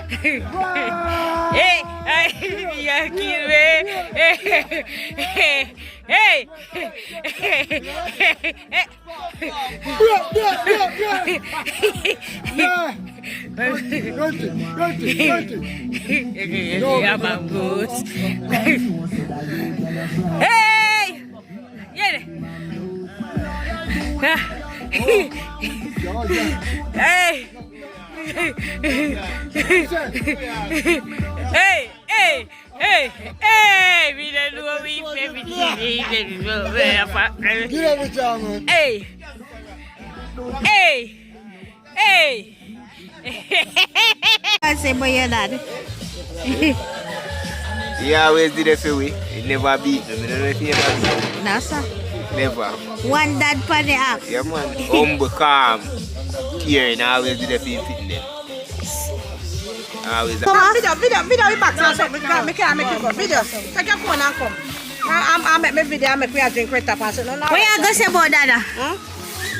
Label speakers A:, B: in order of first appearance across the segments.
A: Hey, hey, kill me. Hey, hey, yeah, my boots. Hey, yeah. Hey. Hey, hey, hey, hey, we don't know we Hey, hey, hey. I say, boy, you're dad.
B: He always did it for we. He never beat them. I don't know if he ever beat them.
A: No, sir.
B: Never.
A: One dad for the app.
B: Yeah, man. Humble, calm, caring. I always did it for him fitting them. Always.
C: Video, we back now. So we can't make you go. Video. Take your phone and come. I make my video. I make me a drink right up. So no.
A: What you going to say about Dadda?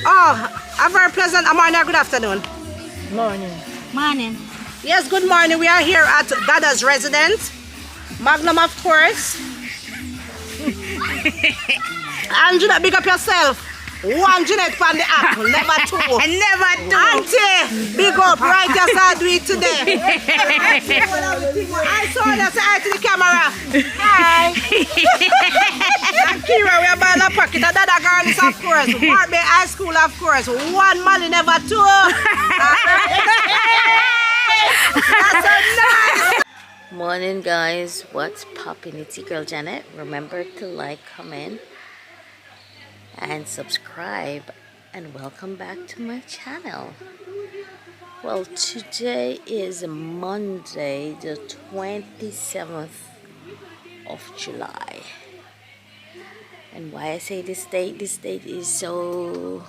C: Oh, a very pleasant morning. Good afternoon.
A: Morning.
C: Yes, good morning. We are here at Dadda's residence. Magnum, of course. And Jeanette, big up yourself. One Jeanette from the app, never two.
A: Never two.
C: Auntie, big up, right? Just I do it today. I saw that side to the camera. Hi. And Kira, we are by the pocket. And Dadda girl is, of course. Marby High School, of course. One money, never two. That's so nice.
A: Morning, guys. What's poppin'? It's your girl Janet. Remember to like, comment, and subscribe, and welcome back to my channel. Well, today is Monday, the 27th of July. And why I say this date is so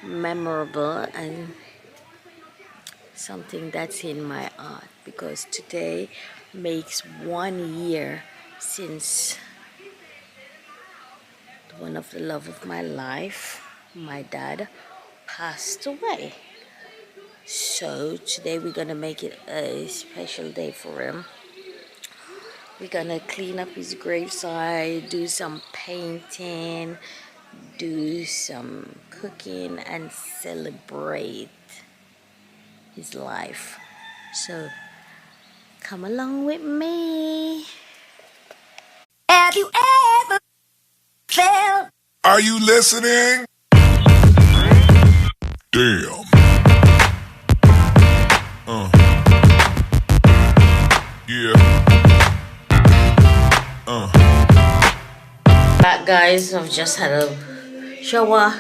A: memorable and something that's in my heart, because today makes 1 year since one of the love of my life, my dad, passed away. So today we're gonna make it a special day for him. We're gonna clean up his graveside, do some painting, do some cooking, and celebrate his life. So come along with me. Have you ever felt?
D: Are you listening? Damn. Yeah.
A: Back, guys, I've just had a shower,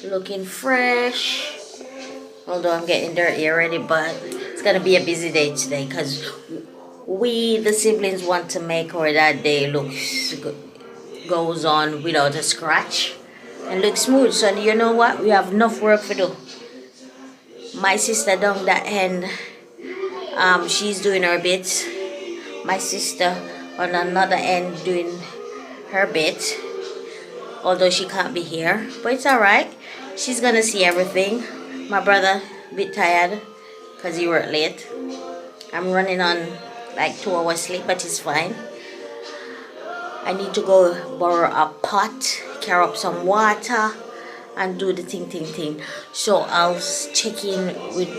A: looking fresh. Although I'm getting dirty already, but it's gonna be a busy day today because we, the siblings, want to make our that day goes on without a scratch and look smooth. So you know what? We have enough work to do. My sister down that end, she's doing her bit. My sister on another end doing her bit. Although she can't be here, but it's alright. She's gonna see everything. My brother a bit tired because he worked late. I'm running on like 2 hours sleep, but it's fine. I need to go borrow a pot, carry up some water, and do the thing. So I'll check in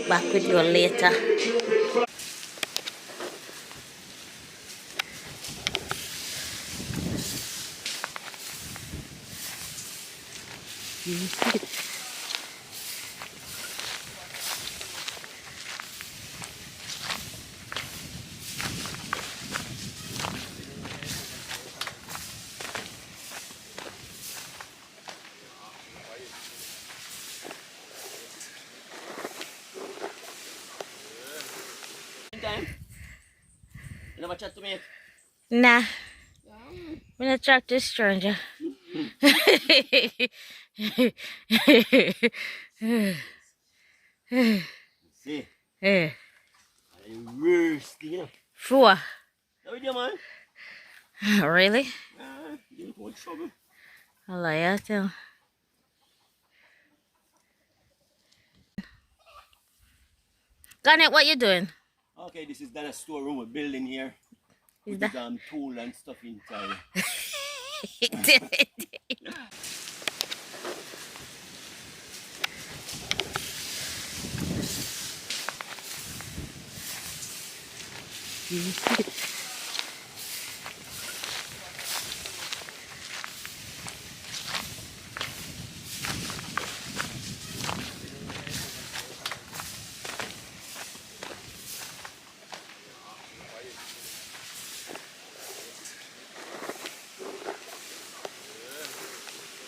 A: back with you later.
B: You never chat to me?
A: Nah, I'm gonna talk to a stranger.
B: See?
A: Hey.
B: I'm worst, you know.
A: Four.
B: How are you, man?
A: Really?
B: You're in trouble.
A: I lie too. Garnet, what you doing?
B: Okay, this is Dadda's storeroom we're building here.
A: Is
B: With
A: that?
B: tool and stuff inside.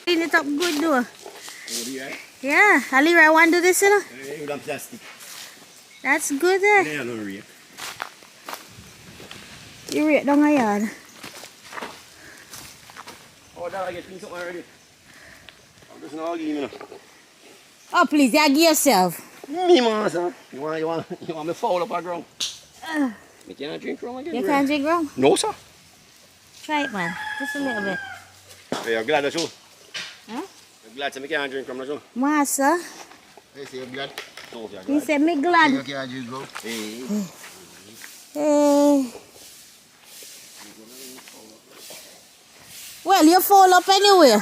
A: Clean it up good though.
B: Right?
A: Yeah, Alira, I want to do this, you know?
B: You got plastic.
A: That's good there.
B: Yeah, no real.
A: You rate down my yard.
B: Oh, Dad, I get things up already. I'm just not arguing, you know.
A: Oh, please, yeah, give yourself.
B: Me, man, sir. You want me foul up a ground? Me cannot drink rum again.
A: You
B: bro.
A: can't drink rum?
B: No, sir.
A: Try it, man. Just a little bit.
B: Hey, I'm glad that's you.
A: Huh?
B: I'm glad to me can't drink rum, that's you.
A: Master,
B: Hey, say you're glad? No, you're
A: he
B: glad.
A: said me glad.
B: You can't drink rum? Hey.
A: Hey. Well, you fall up anyway.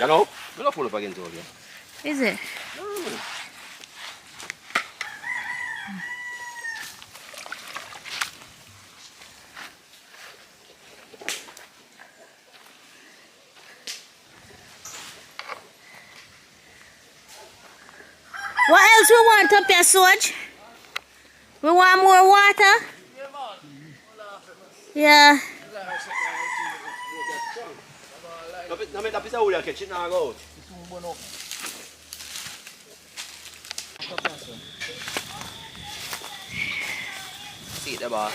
B: You know? I'm not full up again, told you.
A: Is it? What else we want up here, Soj? We want more water? Yeah.
B: Namit tapis sa ulang kitchen na ako. See, diba?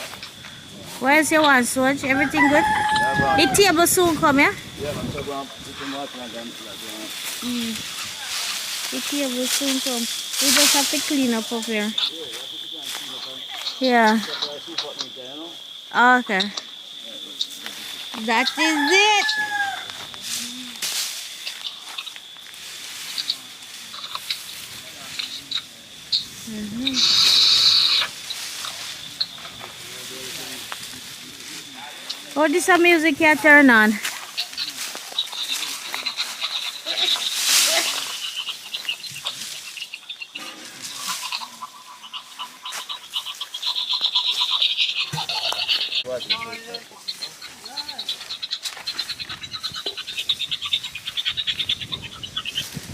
A: What else you want, Soj? Everything good? The table soon come, yeah? The table soon come. We just have to clean up here. Yeah. Okay. That is it. Oh, this a music you turn on.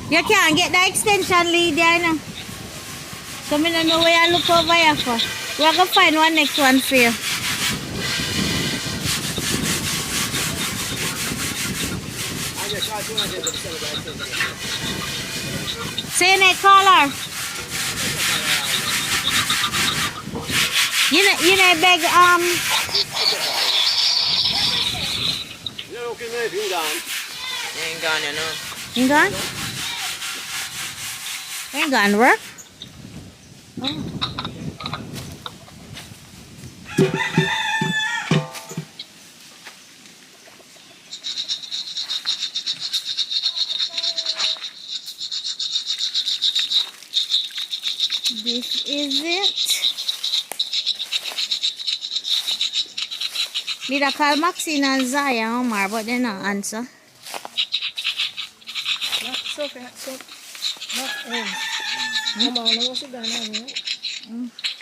A: You can't get the extension lead there now. So I don't know where I look over here for. We're going to find one next one for you. Say your name, caller. You know, beg,
B: You're looking at him gone.
E: You ain't gone, you know.
A: You gone? Ain't gone work? Oh. This is it. Did I call Maxine and Zaya Omar, but they not answer.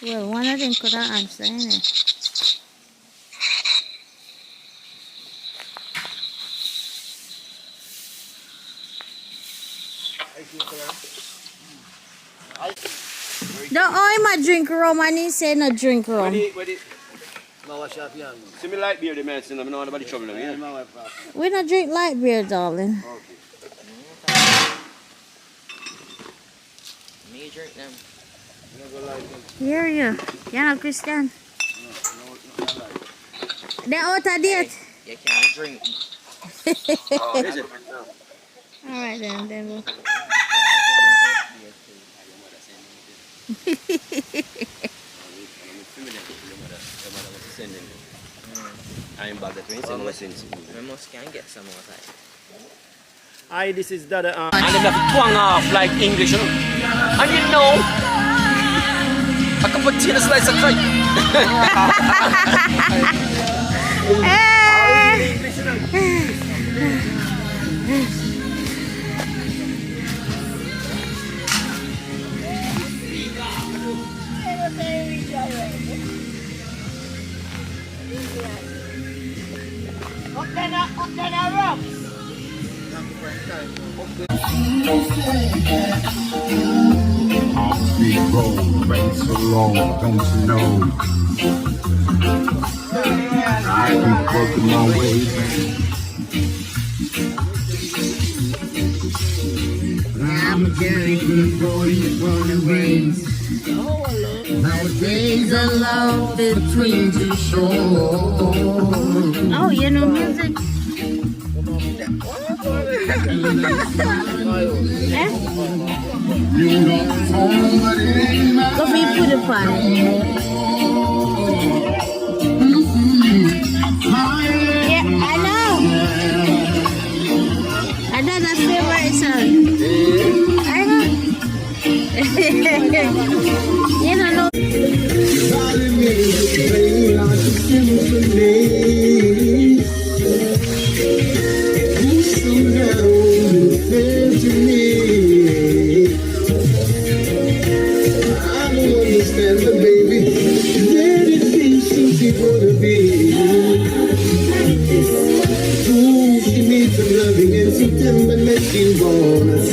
A: Well, one of them could have answered, innit? Don't owe him a drink rum and he say no drink rum.
B: See me light beer, the man, so I don't know about the trouble. Yeah?
A: We don't drink light beer, darling.
E: Me drink them.
A: Here you. You're not Christian. They're out of date.
E: You can't drink.
B: Oh, is it?
A: Alright then we'll...
B: I'm bad at
E: We must can get some more time.
B: Hi, this is Dadda. And then the twang off like English, you know? And you know, potato slice of kite.
F: Big road, rain so long, don't you know? I keep working my way. I'm a very good boy, born and raised. Nowadays I love between two shores.
A: Oh, you know music?
F: You know somebody might
A: Go be put it on. Yeah, I know. I know that's favorite song. I know. You don't know.
F: calling me, playing like a symphony. Who's so narrow, fair to me? I don't understand the baby. Where did things seem to wanna be? Ooh, she needs some loving and some tenderness she wants.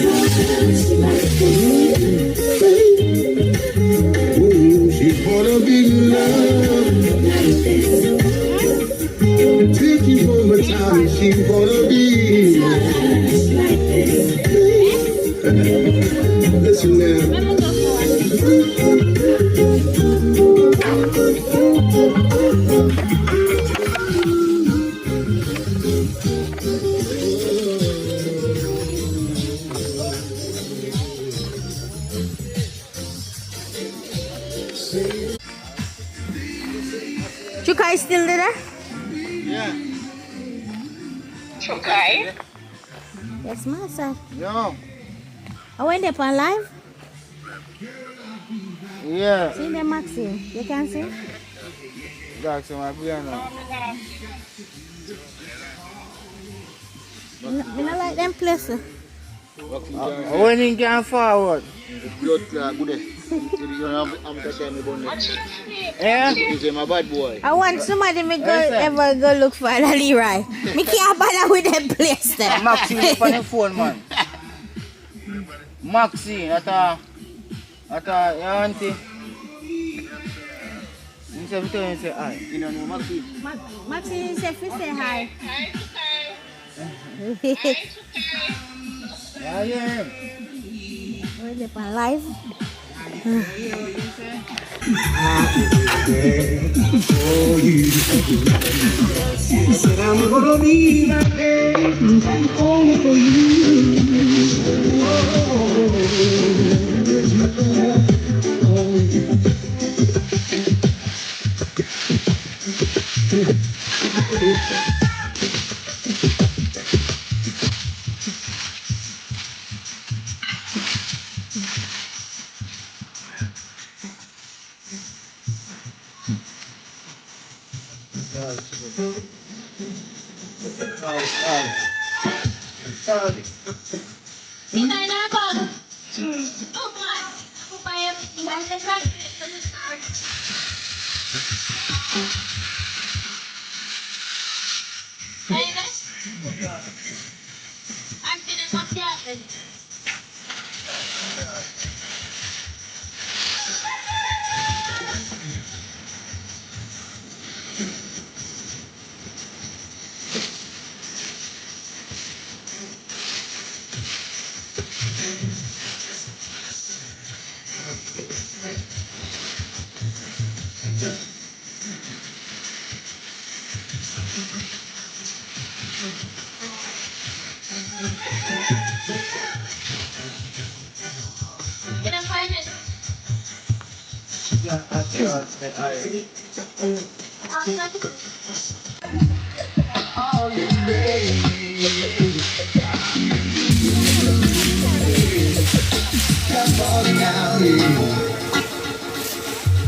F: Ooh, she wanna be loved. Taking for my time, she wanna be. Listen now.
A: Chukai still there?
G: Yeah.
C: Okay.
A: Yes, master.
G: No.
A: I went up on live.
G: Yeah.
A: See the Maxine. You can see?
G: That's my piano.
A: I don't like them places.
G: When you can forward. Yeah?
B: I'm a bad boy.
A: I want somebody me go
G: Yes, sir.
A: ever go look for the Leroy. Me can't bother with them place there.
G: Maxine on the phone, man. Maxine, your auntie. You say, you say hi.
B: You don't know Maxine?
A: Maxine said, say hi.
G: Yeah, yeah.
A: We're up on live.
F: Said I'm gonna be my baby, only for you.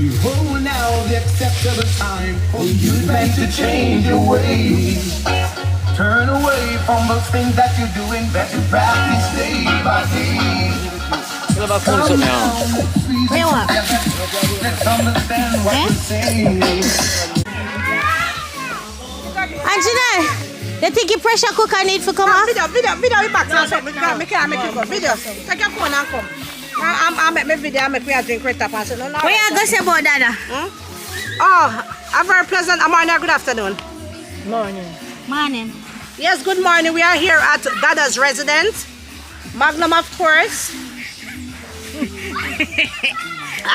F: Behold now the acceptable time for you meant to change your ways. Turn away from those things that you're doing, better practice day by day. Come now,
A: What you want?
F: let's understand what you're saying.
A: Angela, you think your pressure cooker need to come off?
C: Video we back now, so we can't make it go. Video, take your phone and come. I make my video, I make me a drink right up and say, no.
A: What you going to say about Dadda?
C: Oh, a very pleasant morning, good afternoon.
A: Morning.
C: Yes, good morning. We are here at Dadda's residence. Magnum, of course.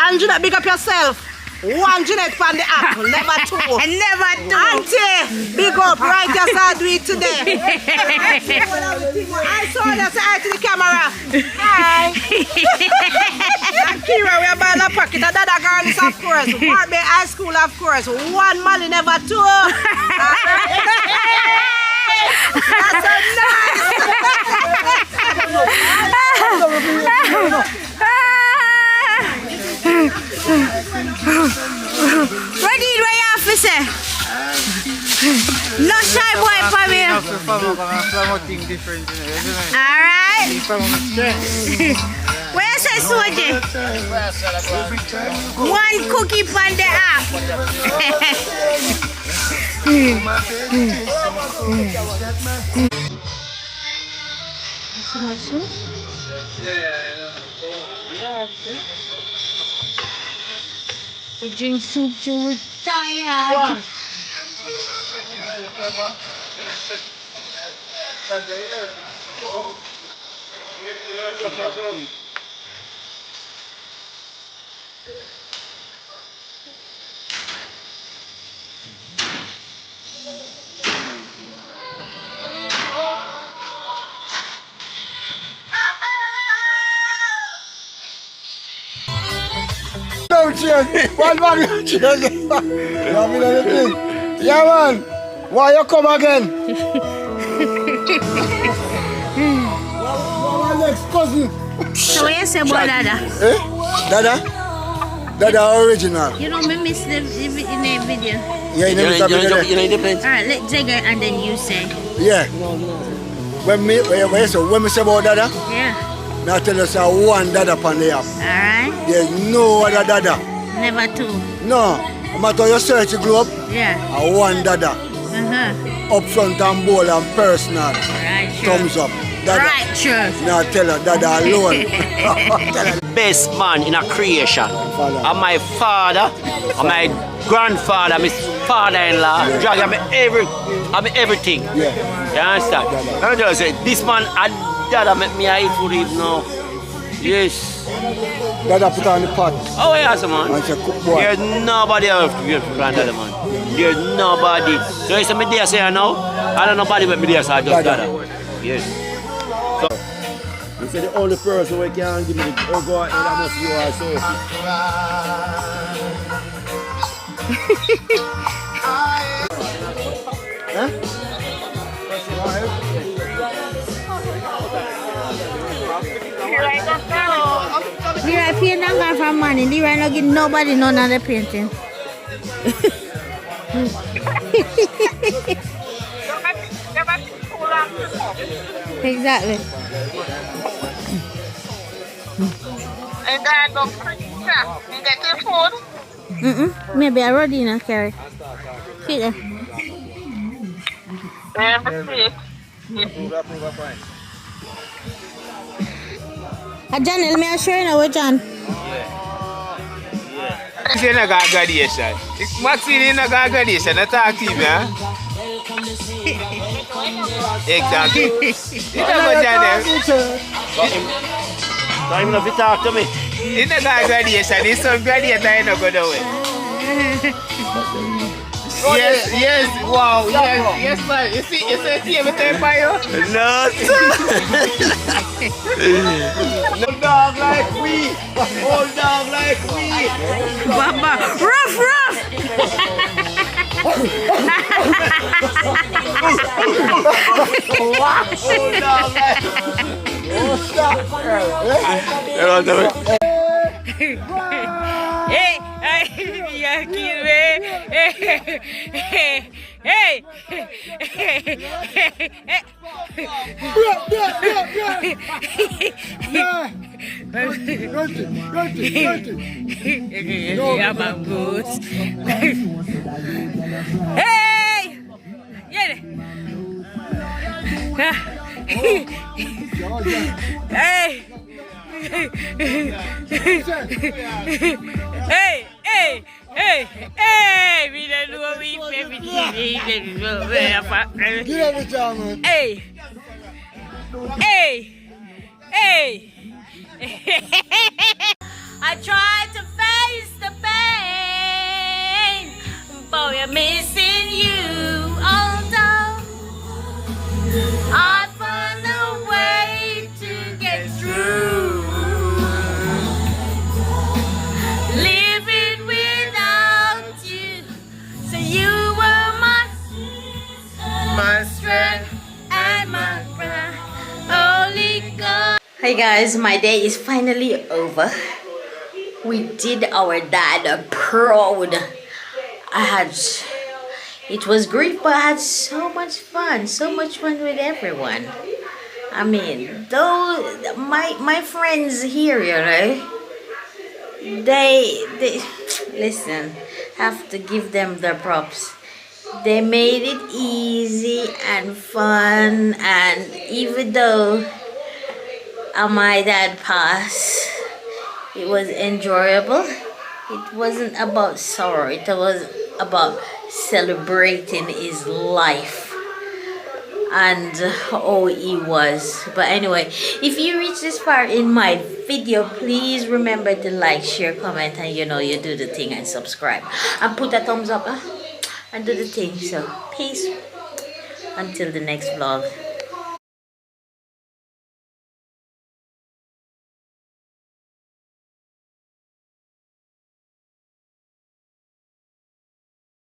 C: Angela, big up yourself. One Janet on the app, never two.
A: Never do.
C: Auntie, big up, right? Just I do it today. I saw that side to the camera. Hi. And Kira, we are buying a pocket. And Dadda girls, of course. Warby High School, of course. One Molly, never two. That's so
A: Ready, where you have to say? No shy boy for me. Alright. Where you say, Soji? One cookie on the We drink soup to retire.
F: No change. One man change. Yeah man. Why you come again? My next cousin.
A: So what you say about Dadda?
F: Eh? Dadda? Dadda original.
A: You know me miss the in the video.
F: Yeah, you know
B: the place?
A: Alright, let Jagger and then you say.
F: Yeah. When me say about Dadda,
A: Yeah.
F: now tell us one Dadda upon the app.
A: Alright.
F: There's no other Dadda.
A: Never two.
F: No. No matter your search globe,
A: Yeah.
F: one Dadda. Up front and bold and personal.
A: Right, sure.
F: Thumbs up. Dadda.
A: Right, sure.
F: Now tell her Dadda alone.
B: Best man in a creation.
F: Father.
B: And my father, and my grandfather, my father-in-law, drag everything.
F: Yeah.
B: You understand? I just say, this man, Dadda make me eat food even now. Yes.
F: Dadda put on the pot
B: Oh, yes, man.
F: and say cook boy.
B: There's nobody else to give Dadda, man. There's nobody. So you say me there say now, I don't know nobody but me there say just
F: Dadda.
B: Dadda. Yes.
H: You say the only person who can give me the go ahead, that must be you or Sophie.
A: The right paint and gone from money. The right not give nobody none of the painting. Exactly.
I: And then go you get your food.
A: Maybe I rode in and carry. Fit there. Janel, may I show you now, John?
J: It's in a graduation. Maxine in a graduation, attack him, yeah? Exactly. You know what, Janel?
B: Don't even know if you talk to me.
J: In a graduation, it's some graduate I know go away. Yes, wow, yes, man. You see everything by you?
B: No,
J: Old dog like we. Old dog like we.
A: Baba, rough!
J: Old dog like
B: You know what I mean?
A: Hey! You're kidding me. Hey. Yeah, my boots. Hey! Get it. Hey! Hey! We don't know we Hey! I tried to face the pain, but we're missing you. Although I found a way to get through, living without you. So you were my strength and my pride. Holy God. Hey guys, my day is finally over. We did our dad proud. It was great, but I had so much fun with everyone. I mean, though my friends here, you know, they listen, have to give them their props. They made it easy and fun, and even though my dad passed, it was enjoyable. It wasn't about sorrow. It was about celebrating his life and how he was. But anyway, if you reach this far in my video, please remember to like, share, comment, and you do the thing, and subscribe. And put a thumbs up and do the thing. So, peace. Until the next vlog.